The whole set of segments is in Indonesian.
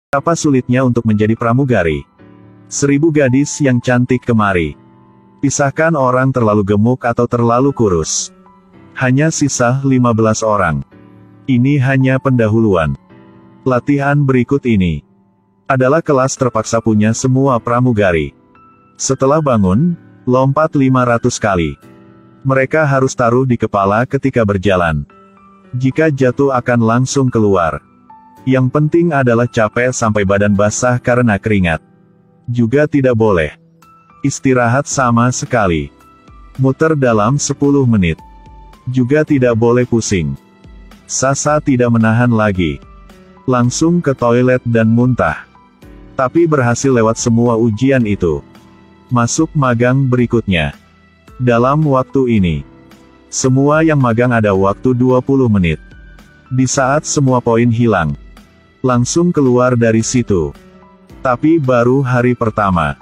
Apa sulitnya untuk menjadi pramugari? 1000 gadis yang cantik kemari. Pisahkan orang terlalu gemuk atau terlalu kurus. Hanya sisa 15 orang. Ini hanya pendahuluan. Latihan berikut ini adalah kelas terpaksa punya semua pramugari. Setelah bangun, lompat 500 kali. Mereka harus taruh di kepala ketika berjalan. Jika jatuh akan langsung keluar. Yang penting adalah capek sampai badan basah karena keringat. Juga tidak boleh istirahat sama sekali. Muter dalam 10 menit. Juga tidak boleh pusing. Sasa tidak menahan lagi. Langsung ke toilet dan muntah. Tapi berhasil lewat semua ujian itu. Masuk magang berikutnya. Dalam waktu ini, semua yang magang ada waktu 20 menit. Di saat semua poin hilang, langsung keluar dari situ. Tapi baru hari pertama,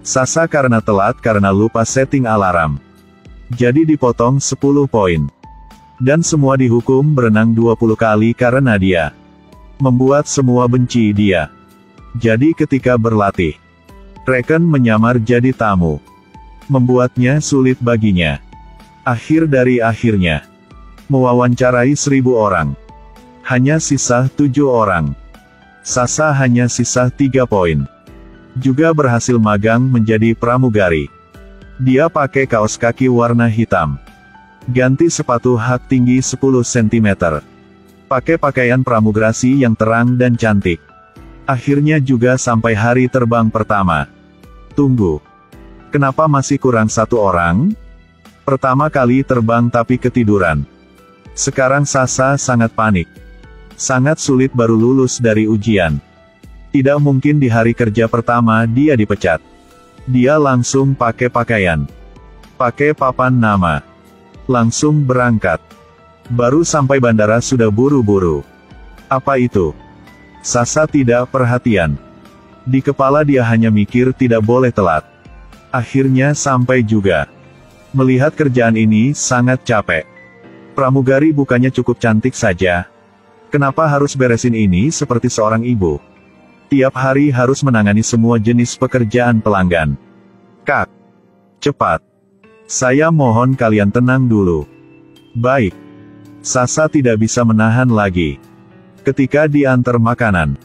Sasa karena telat karena lupa setting alarm. Jadi dipotong 10 poin. Dan semua dihukum berenang 20 kali karena dia membuat semua benci dia. Jadi ketika berlatih, Reken menyamar jadi tamu. Membuatnya sulit baginya. Akhir dari akhirnya, mewawancarai 1000 orang. Hanya sisa 7 orang. Sasa hanya sisa 3 poin. Juga berhasil magang menjadi pramugari. Dia pakai kaos kaki warna hitam. Ganti sepatu hak tinggi 10 cm. Pakai pakaian pramugari yang terang dan cantik. Akhirnya juga sampai hari terbang pertama. Tunggu. Kenapa masih kurang 1 orang? Pertama kali terbang tapi ketiduran. Sekarang Sasa sangat panik. Sangat sulit baru lulus dari ujian. Tidak mungkin di hari kerja pertama dia dipecat. Dia langsung pakai pakaian. Pakai papan nama. Langsung berangkat. Baru sampai bandara sudah buru-buru. Apa itu? Sasa tidak perhatian. Di kepala dia hanya mikir tidak boleh telat. Akhirnya sampai juga. Melihat kerjaan ini sangat capek. Pramugari bukannya cukup cantik saja. Kenapa harus beresin ini seperti seorang ibu? Tiap hari harus menangani semua jenis pekerjaan pelanggan. Kak. Cepat. Saya mohon kalian tenang dulu. Baik. Sasa tidak bisa menahan lagi. Ketika diantar makanan.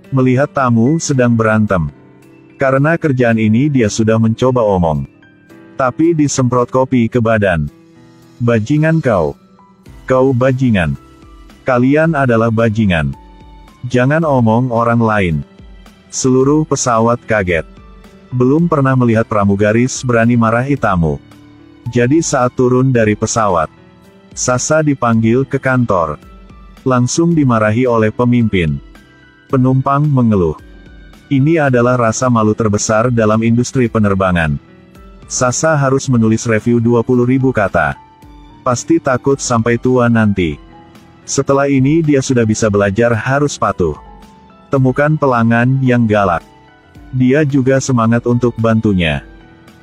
Melihat tamu sedang berantem. Karena kerjaan ini dia sudah mencoba omong. Tapi disemprot kopi ke badan. Bajingan kau. Kau bajingan. Kalian adalah bajingan. Jangan omong orang lain. Seluruh pesawat kaget. Belum pernah melihat pramugaris berani marahi tamu. Jadi saat turun dari pesawat, Sasa dipanggil ke kantor. Langsung dimarahi oleh pemimpin. Penumpang mengeluh. Ini adalah rasa malu terbesar dalam industri penerbangan. Sasa harus menulis review 20.000 kata. Pasti takut sampai tua nanti. Setelah ini dia sudah bisa belajar harus patuh. Temukan pelanggan yang galak. Dia juga semangat untuk bantunya.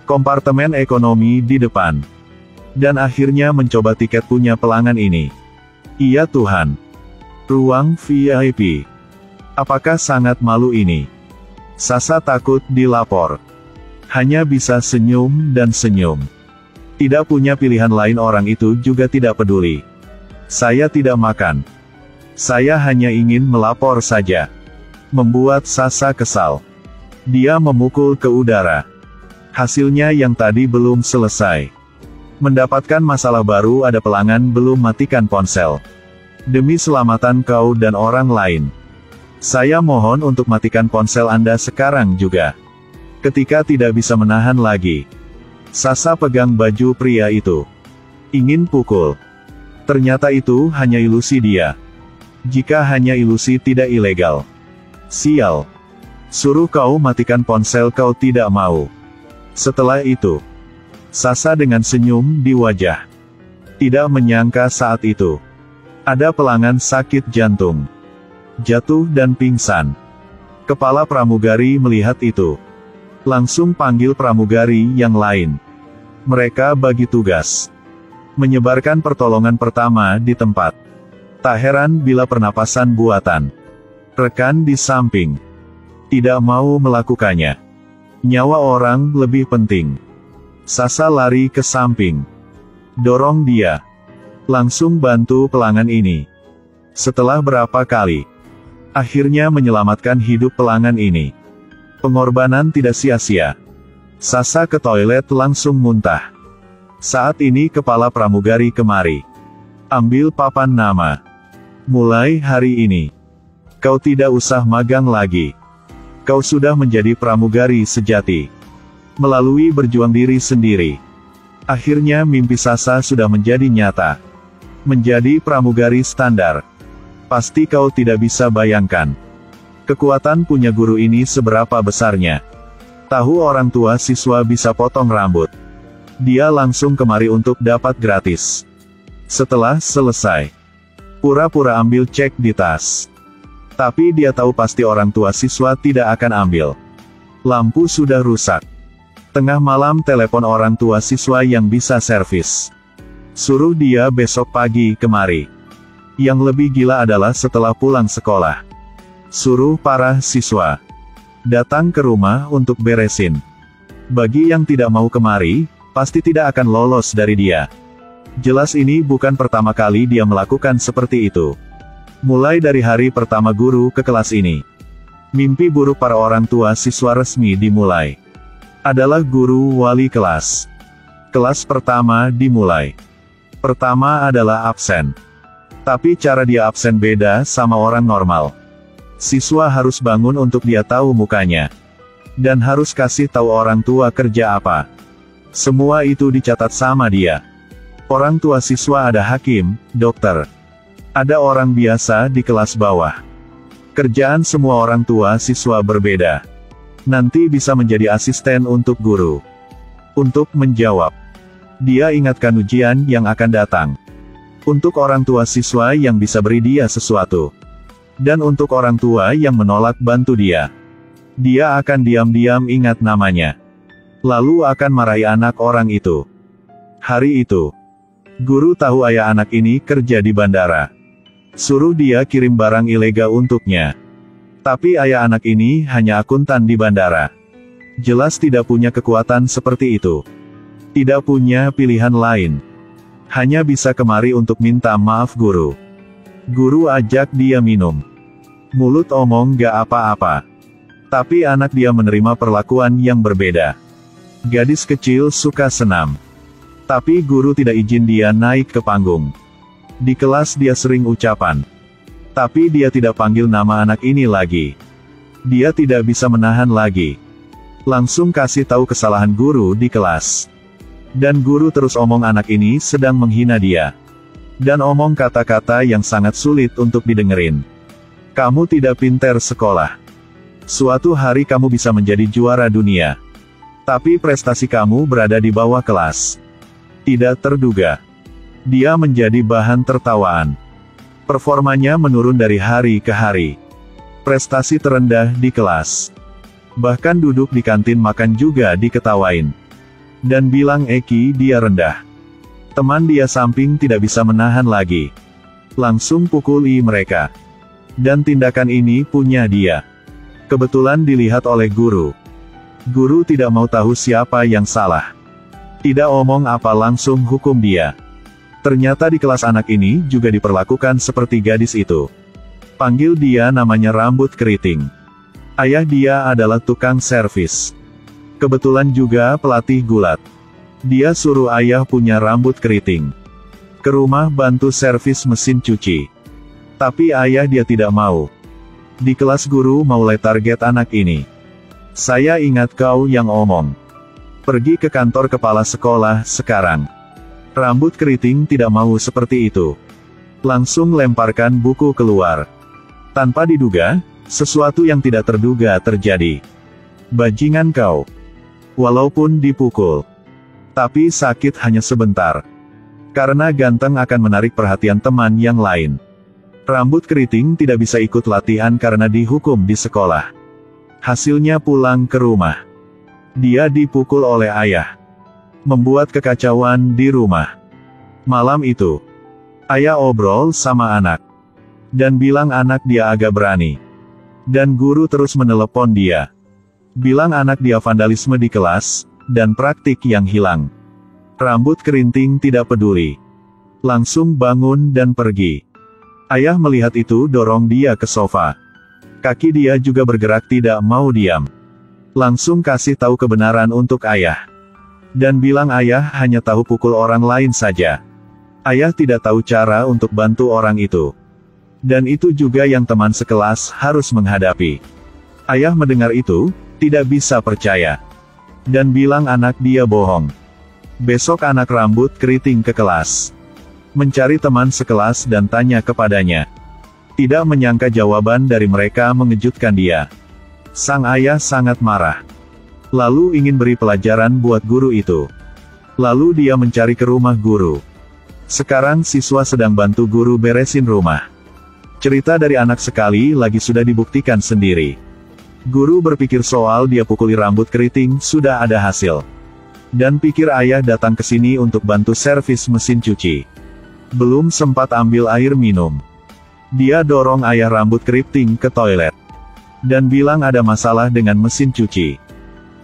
Kompartemen ekonomi di depan. Dan akhirnya mencoba tiket punya pelanggan ini. Iya Tuhan. Ruang VIP. Apakah sangat malu ini? Sasa takut dilapor. Hanya bisa senyum dan senyum. Tidak punya pilihan lain, orang itu juga tidak peduli. Saya tidak makan. Saya hanya ingin melapor saja. Membuat Sasa kesal. Dia memukul ke udara. Hasilnya yang tadi belum selesai. Mendapatkan masalah baru, ada pelanggan belum matikan ponsel. Demi keselamatan kau dan orang lain. Saya mohon untuk matikan ponsel Anda sekarang juga. Ketika tidak bisa menahan lagi. Sasa pegang baju pria itu. Ingin pukul. Ternyata itu hanya ilusi dia. Jika hanya ilusi tidak ilegal. Sial. Suruh kau matikan ponsel kau tidak mau. Setelah itu. Sasa dengan senyum di wajah. Tidak menyangka saat itu. Ada pelanggan sakit jantung. Jatuh dan pingsan. Kepala pramugari melihat itu. Langsung panggil pramugari yang lain. Mereka bagi tugas. Menyebarkan pertolongan pertama di tempat. Tak heran bila pernapasan buatan. Rekan di samping tidak mau melakukannya. Nyawa orang lebih penting. Sasa lari ke samping. Dorong dia. Langsung bantu pelanggan ini. Setelah berapa kali, akhirnya menyelamatkan hidup pelanggan ini. Pengorbanan tidak sia-sia. Sasa ke toilet langsung muntah. Saat ini kepala pramugari kemari. Ambil papan nama. Mulai hari ini, kau tidak usah magang lagi. Kau sudah menjadi pramugari sejati. Melalui berjuang diri sendiri, akhirnya mimpi Sasa sudah menjadi nyata. Menjadi pramugari standar. Pasti kau tidak bisa bayangkan kekuatan punya guru ini seberapa besarnya. Tahu orang tua siswa bisa potong rambut. Dia langsung kemari untuk dapat gratis. Setelah selesai, pura-pura ambil cek di tas. Tapi dia tahu pasti orang tua siswa tidak akan ambil. Lampu sudah rusak. Tengah malam telepon orang tua siswa yang bisa servis. Suruh dia besok pagi kemari. Yang lebih gila adalah setelah pulang sekolah, suruh para siswa datang ke rumah untuk beresin. Bagi yang tidak mau kemari, pasti tidak akan lolos dari dia. Jelas ini bukan pertama kali dia melakukan seperti itu. Mulai dari hari pertama guru ke kelas ini, mimpi buruk para orang tua siswa resmi dimulai. Adalah guru wali kelas. Kelas pertama dimulai. Pertama adalah absen. Tapi cara dia absen beda sama orang normal. Siswa harus bangun untuk dia tahu mukanya. Dan harus kasih tahu orang tua kerja apa. Semua itu dicatat sama dia. Orang tua siswa ada hakim, dokter. Ada orang biasa di kelas bawah. Kerjaan semua orang tua siswa berbeda. Nanti bisa menjadi asisten untuk guru. Untuk menjawab, dia ingatkan ujian yang akan datang. Untuk orang tua siswa yang bisa beri dia sesuatu. Dan untuk orang tua yang menolak bantu dia. Dia akan diam-diam ingat namanya. Lalu akan marahi anak orang itu. Hari itu, guru tahu ayah anak ini kerja di bandara. Suruh dia kirim barang ilegal untuknya. Tapi ayah anak ini hanya akuntan di bandara. Jelas tidak punya kekuatan seperti itu. Tidak punya pilihan lain. Hanya bisa kemari untuk minta maaf guru. Guru ajak dia minum. Mulut omong gak apa-apa. Tapi anak dia menerima perlakuan yang berbeda. Gadis kecil suka senam. Tapi guru tidak izin dia naik ke panggung. Di kelas dia sering ucapan. Tapi dia tidak panggil nama anak ini lagi. Dia tidak bisa menahan lagi. Langsung kasih tahu kesalahan guru di kelas. Dan guru terus omong anak ini sedang menghina dia. Dan omong kata-kata yang sangat sulit untuk didengerin. Kamu tidak pintar sekolah. Suatu hari kamu bisa menjadi juara dunia. Tapi prestasi kamu berada di bawah kelas. Tidak terduga. Dia menjadi bahan tertawaan. Performanya menurun dari hari ke hari. Prestasi terendah di kelas. Bahkan duduk di kantin makan juga diketawain. Dan bilang Eki dia rendah. Teman dia samping tidak bisa menahan lagi. Langsung pukuli mereka. Dan tindakan ini punya dia. Kebetulan dilihat oleh guru. Guru tidak mau tahu siapa yang salah. Tidak omong apa langsung hukum dia. Ternyata di kelas anak ini juga diperlakukan seperti gadis itu. Panggil dia namanya rambut keriting. Ayah dia adalah tukang servis. Kebetulan juga pelatih gulat. Dia suruh ayah punya rambut keriting ke rumah bantu servis mesin cuci. Tapi ayah dia tidak mau. Di kelas guru mulai target anak ini. Saya ingat kau yang omong. Pergi ke kantor kepala sekolah sekarang. Rambut keriting tidak mau seperti itu. Langsung lemparkan buku keluar. Tanpa diduga, sesuatu yang tidak terduga terjadi. Bajingan kau. Walaupun dipukul, tapi sakit hanya sebentar. Karena ganteng akan menarik perhatian teman yang lain. Rambut keriting tidak bisa ikut latihan karena dihukum di sekolah. Hasilnya pulang ke rumah. Dia dipukul oleh ayah. Membuat kekacauan di rumah. Malam itu, ayah obrol sama anak. Dan bilang anak dia agak berani. Dan guru terus menelepon dia. Bilang anak dia vandalisme di kelas, dan praktik yang hilang. Rambut keriting tidak peduli. Langsung bangun dan pergi. Ayah melihat itu dorong dia ke sofa. Kaki dia juga bergerak tidak mau diam. Langsung kasih tahu kebenaran untuk ayah. Dan bilang ayah hanya tahu pukul orang lain saja. Ayah tidak tahu cara untuk bantu orang itu. Dan itu juga yang teman sekelas harus menghadapi. Ayah mendengar itu, tidak bisa percaya. Dan bilang anak dia bohong. Besok anak rambut keriting ke kelas. Mencari teman sekelas dan tanya kepadanya. Tidak menyangka jawaban dari mereka mengejutkan dia. Sang ayah sangat marah. Lalu ingin beri pelajaran buat guru itu. Lalu dia mencari ke rumah guru. Sekarang siswa sedang bantu guru beresin rumah. Cerita dari anak sekali lagi sudah dibuktikan sendiri. Guru berpikir soal dia pukuli rambut keriting sudah ada hasil. Dan pikir ayah datang ke sini untuk bantu servis mesin cuci. Belum sempat ambil air minum. Dia dorong ayah rambut keriting ke toilet. Dan bilang ada masalah dengan mesin cuci.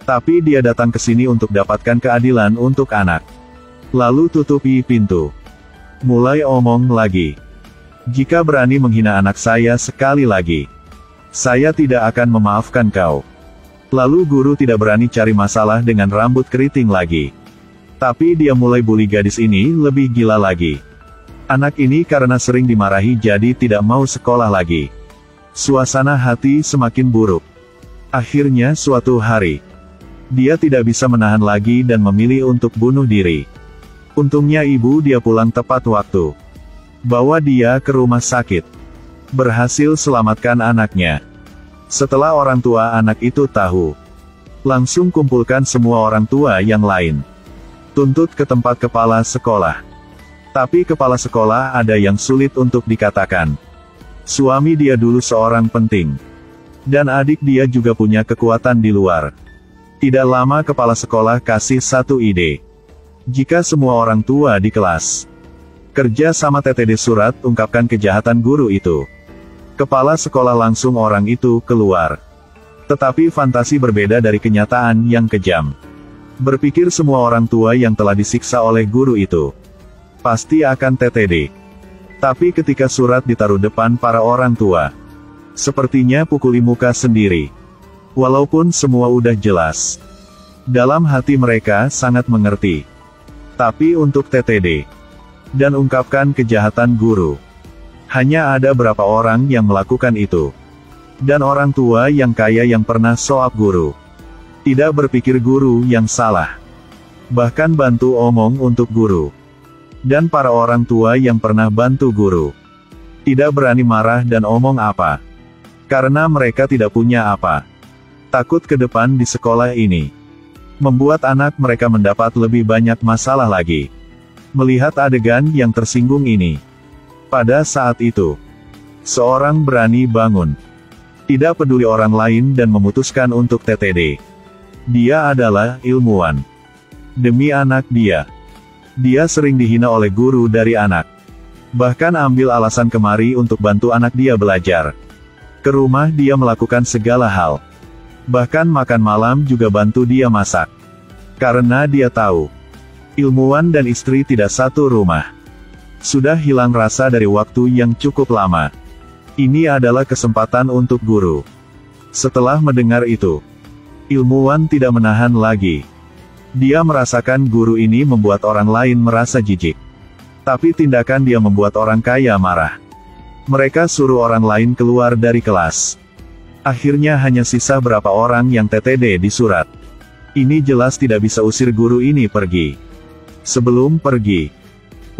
Tapi dia datang ke sini untuk dapatkan keadilan untuk anak. Lalu tutupi pintu. Mulai omong lagi. Jika berani menghina anak saya sekali lagi, saya tidak akan memaafkan kau. Lalu guru tidak berani cari masalah dengan rambut keriting lagi. Tapi dia mulai bully gadis ini lebih gila lagi. Anak ini karena sering dimarahi jadi tidak mau sekolah lagi. Suasana hati semakin buruk. Akhirnya suatu hari, dia tidak bisa menahan lagi dan memilih untuk bunuh diri. Untungnya ibu dia pulang tepat waktu. Bawa dia ke rumah sakit. Berhasil selamatkan anaknya. Setelah orang tua anak itu tahu, langsung kumpulkan semua orang tua yang lain. Tuntut ke tempat kepala sekolah. Tapi kepala sekolah ada yang sulit untuk dikatakan. Suami dia dulu seorang penting. Dan adik dia juga punya kekuatan di luar. Tidak lama kepala sekolah kasih satu ide. Jika semua orang tua di kelas kerja sama TTD surat ungkapkan kejahatan guru itu. Kepala sekolah langsung orang itu keluar. Tetapi fantasi berbeda dari kenyataan yang kejam. Berpikir semua orang tua yang telah disiksa oleh guru itu pasti akan TTD. Tapi ketika surat ditaruh depan para orang tua, sepertinya pukuli muka sendiri. Walaupun semua udah jelas. Dalam hati mereka sangat mengerti. Tapi untuk TTD dan ungkapkan kejahatan guru, hanya ada berapa orang yang melakukan itu. Dan orang tua yang kaya yang pernah soap guru. Tidak berpikir guru yang salah. Bahkan bantu omong untuk guru. Dan para orang tua yang pernah bantu guru. Tidak berani marah dan omong apa. Karena mereka tidak punya apa. Takut ke depan di sekolah ini. Membuat anak mereka mendapat lebih banyak masalah lagi. Melihat adegan yang tersinggung ini. Pada saat itu, seorang berani bangun. Tidak peduli orang lain dan memutuskan untuk TTD. Dia adalah ilmuwan. Demi anak dia. Dia sering dihina oleh guru dari anak. Bahkan ambil alasan kemari untuk bantu anak dia belajar. Ke rumah dia melakukan segala hal. Bahkan makan malam juga bantu dia masak. Karena dia tahu, ilmuwan dan istri tidak satu rumah. Sudah hilang rasa dari waktu yang cukup lama. Ini adalah kesempatan untuk guru. Setelah mendengar itu, ilmuwan tidak menahan lagi. Dia merasakan guru ini membuat orang lain merasa jijik. Tapi tindakan dia membuat orang kaya marah. Mereka suruh orang lain keluar dari kelas. Akhirnya hanya sisa berapa orang yang TTD di surat. Ini jelas tidak bisa usir guru ini pergi. Sebelum pergi,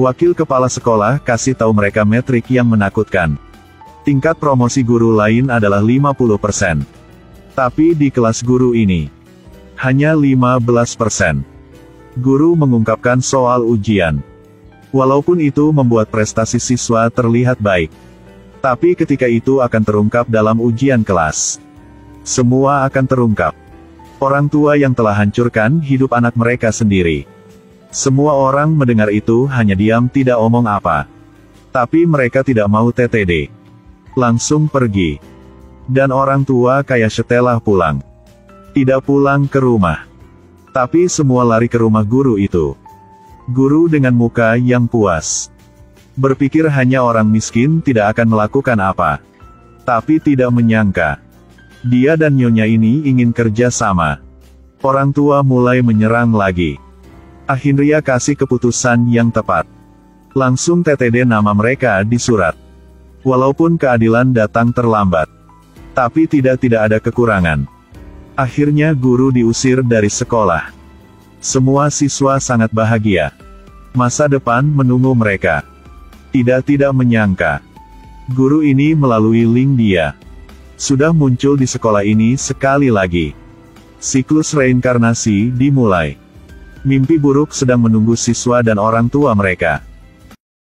wakil kepala sekolah kasih tahu mereka metrik yang menakutkan. Tingkat promosi guru lain adalah 50%. Tapi di kelas guru ini, hanya 15%. Guru mengungkapkan soal ujian. Walaupun itu membuat prestasi siswa terlihat baik. Tapi ketika itu akan terungkap dalam ujian kelas. Semua akan terungkap. Orang tua yang telah hancurkan hidup anak mereka sendiri. Semua orang mendengar itu hanya diam tidak omong apa. Tapi mereka tidak mau TTD. Langsung pergi. Dan orang tua kayak setelah pulang. Tidak pulang ke rumah. Tapi semua lari ke rumah guru itu. Guru dengan muka yang puas. Berpikir hanya orang miskin tidak akan melakukan apa. Tapi tidak menyangka. Dia dan nyonya ini ingin kerja sama. Orang tua mulai menyerang lagi. Akhirnya kasih keputusan yang tepat. Langsung TTD nama mereka di surat. Walaupun keadilan datang terlambat. Tapi tidak ada kekurangan. Akhirnya guru diusir dari sekolah. Semua siswa sangat bahagia. Masa depan menunggu mereka. Tidak menyangka. Guru ini melalui link dia. Sudah muncul di sekolah ini sekali lagi. Siklus reinkarnasi dimulai. Mimpi buruk sedang menunggu siswa dan orang tua mereka.